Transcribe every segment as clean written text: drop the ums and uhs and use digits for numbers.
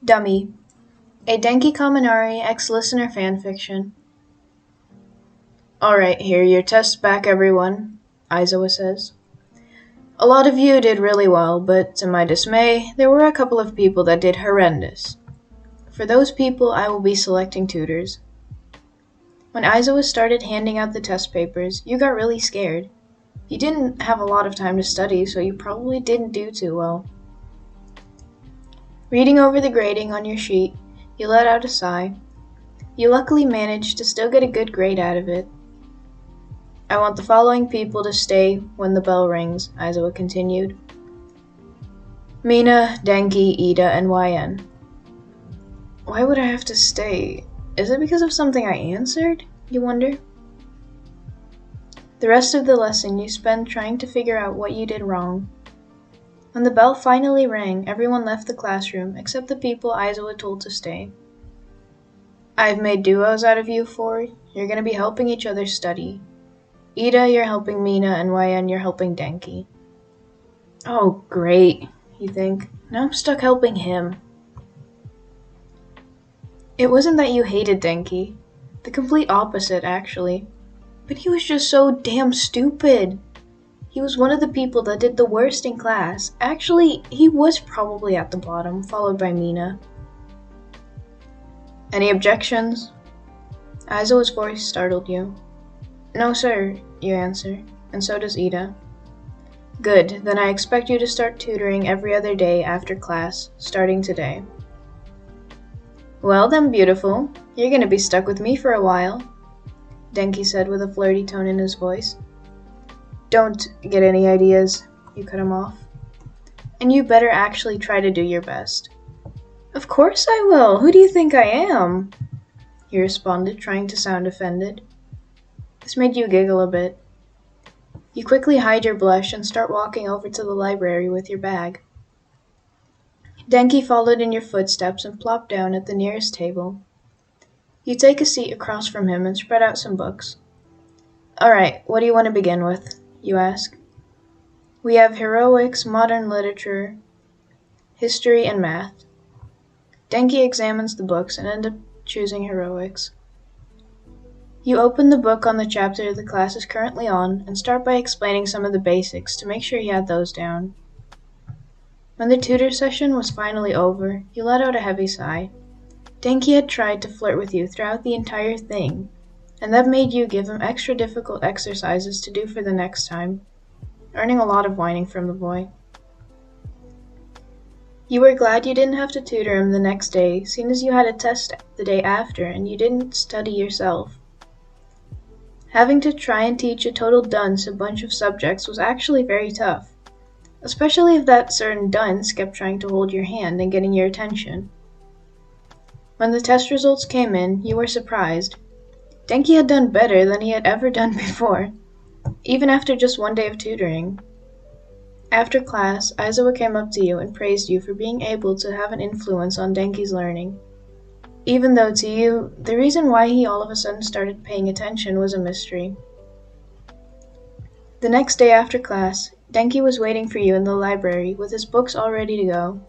Dummy, a Denki Kaminari ex-listener fanfiction. Alright, here, your test's back, everyone, Aizawa says. A lot of you did really well, but to my dismay, there were a couple of people that did horrendous. For those people, I will be selecting tutors. When Aizawa started handing out the test papers, you got really scared. You didn't have a lot of time to study, so you probably didn't do too well. Reading over the grading on your sheet, you let out a sigh. You luckily managed to still get a good grade out of it. I want the following people to stay when the bell rings, Aizawa continued. Mina, Denki, Ida, and YN. Why would I have to stay? Is it because of something I answered? You wonder? The rest of the lesson you spend trying to figure out what you did wrong. When the bell finally rang, everyone left the classroom except the people Aizawa told to stay. I've made duos out of you four. You're going to be helping each other study. Ida, you're helping Mina, and YN, you're helping Denki. Oh, great, you think. Now I'm stuck helping him. It wasn't that you hated Denki. The complete opposite, actually. But he was just so damn stupid. He was one of the people that did the worst in class. Actually, he was probably at the bottom, followed by Mina. Any objections? Aizawa's voice startled you. No, sir, you answer, and so does Ida. Good, then I expect you to start tutoring every other day after class, starting today. Well then, beautiful. You're gonna be stuck with me for a while, Denki said with a flirty tone in his voice. Don't get any ideas, you cut him off. And you better actually try to do your best. Of course I will. Who do you think I am? He responded, trying to sound offended. This made you giggle a bit. You quickly hide your blush and start walking over to the library with your bag. Denki followed in your footsteps and plopped down at the nearest table. You take a seat across from him and spread out some books. Alright, what do you want to begin with? You ask. We have heroics, modern literature, history, and math. Denki examines the books and ends up choosing heroics. You open the book on the chapter the class is currently on and start by explaining some of the basics to make sure you had those down. When the tutor session was finally over, you let out a heavy sigh. Denki had tried to flirt with you throughout the entire thing, and that made you give him extra difficult exercises to do for the next time, earning a lot of whining from the boy. You were glad you didn't have to tutor him the next day, seeing as you had a test the day after and you didn't study yourself. Having to try and teach a total dunce a bunch of subjects was actually very tough, especially if that certain dunce kept trying to hold your hand and getting your attention. When the test results came in, you were surprised. Denki had done better than he had ever done before, even after just one day of tutoring. After class, Aizawa came up to you and praised you for being able to have an influence on Denki's learning. Even though to you, the reason why he all of a sudden started paying attention was a mystery. The next day after class, Denki was waiting for you in the library with his books all ready to go.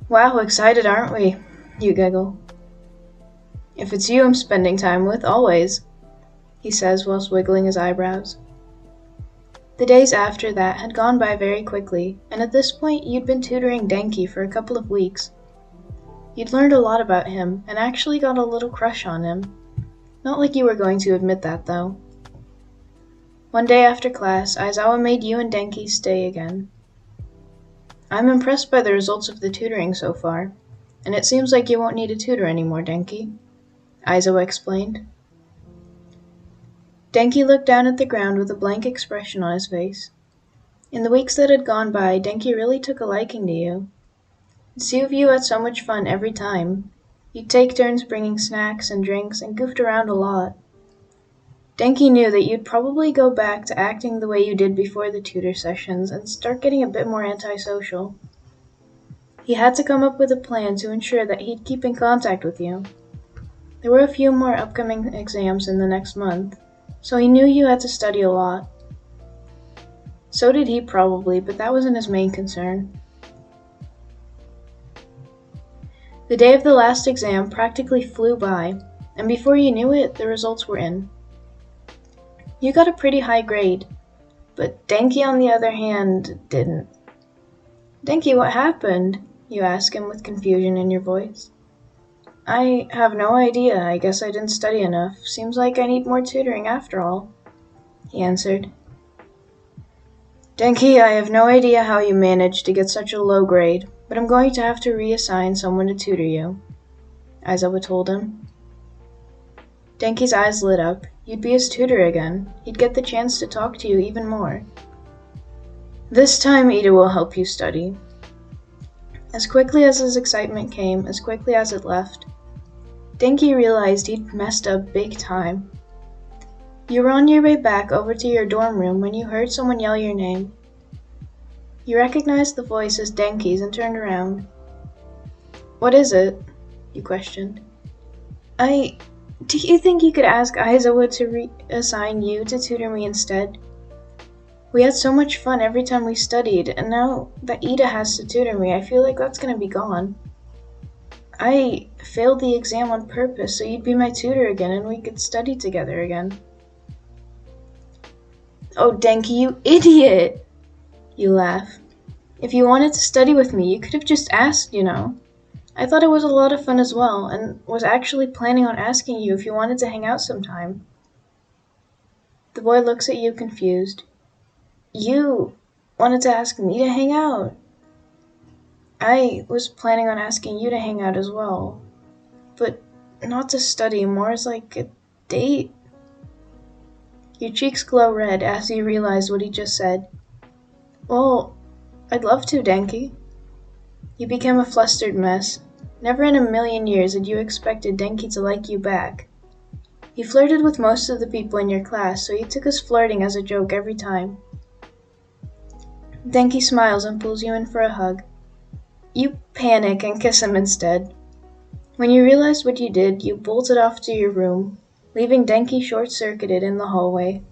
Wow, excited, aren't we? You giggle. If it's you I'm spending time with, always, he says whilst wiggling his eyebrows. The days after that had gone by very quickly, and at this point you'd been tutoring Denki for a couple of weeks. You'd learned a lot about him, and actually got a little crush on him. Not like you were going to admit that, though. One day after class, Aizawa made you and Denki stay again. I'm impressed by the results of the tutoring so far, and it seems like you won't need a tutor anymore, Denki, Aizawa explained. Denki looked down at the ground with a blank expression on his face. In the weeks that had gone by, Denki really took a liking to you. The two of you had so much fun every time. You'd take turns bringing snacks and drinks and goofed around a lot. Denki knew that you'd probably go back to acting the way you did before the tutor sessions and start getting a bit more antisocial. He had to come up with a plan to ensure that he'd keep in contact with you. There were a few more upcoming exams in the next month, so he knew you had to study a lot. So did he probably, but that wasn't his main concern. The day of the last exam practically flew by, and before you knew it, the results were in. You got a pretty high grade, but Denki, on the other hand, didn't. Denki, what happened? You ask him with confusion in your voice. I have no idea. I guess I didn't study enough. Seems like I need more tutoring after all, he answered. Denki, I have no idea how you managed to get such a low grade, but I'm going to have to reassign someone to tutor you, Aizawa told him. Denki's eyes lit up. You'd be his tutor again. He'd get the chance to talk to you even more. This time Ida will help you study. As quickly as his excitement came, as quickly as it left, Denki realized he'd messed up big time. You were on your way back over to your dorm room when you heard someone yell your name. You recognized the voice as Denki's and turned around. What is it? You questioned. Do you think you could ask Aizawa to reassign you to tutor me instead? We had so much fun every time we studied, and now that Ida has to tutor me, I feel like that's gonna be gone. I failed the exam on purpose so you'd be my tutor again and we could study together again. Oh, Denki, you idiot! You laugh. If you wanted to study with me, you could have just asked, you know. I thought it was a lot of fun as well, and was actually planning on asking you if you wanted to hang out sometime. The boy looks at you confused. You wanted to ask me to hang out? I was planning on asking you to hang out as well, but not to study, more as like a date. Your cheeks glow red as you realize what he just said. Well, I'd love to, Denki. You became a flustered mess. Never in a million years had you expected Denki to like you back. He flirted with most of the people in your class, so you took his flirting as a joke every time. Denki smiles and pulls you in for a hug. You panic and kiss him instead. When you realized what you did, you bolted off to your room, leaving Denki short-circuited in the hallway.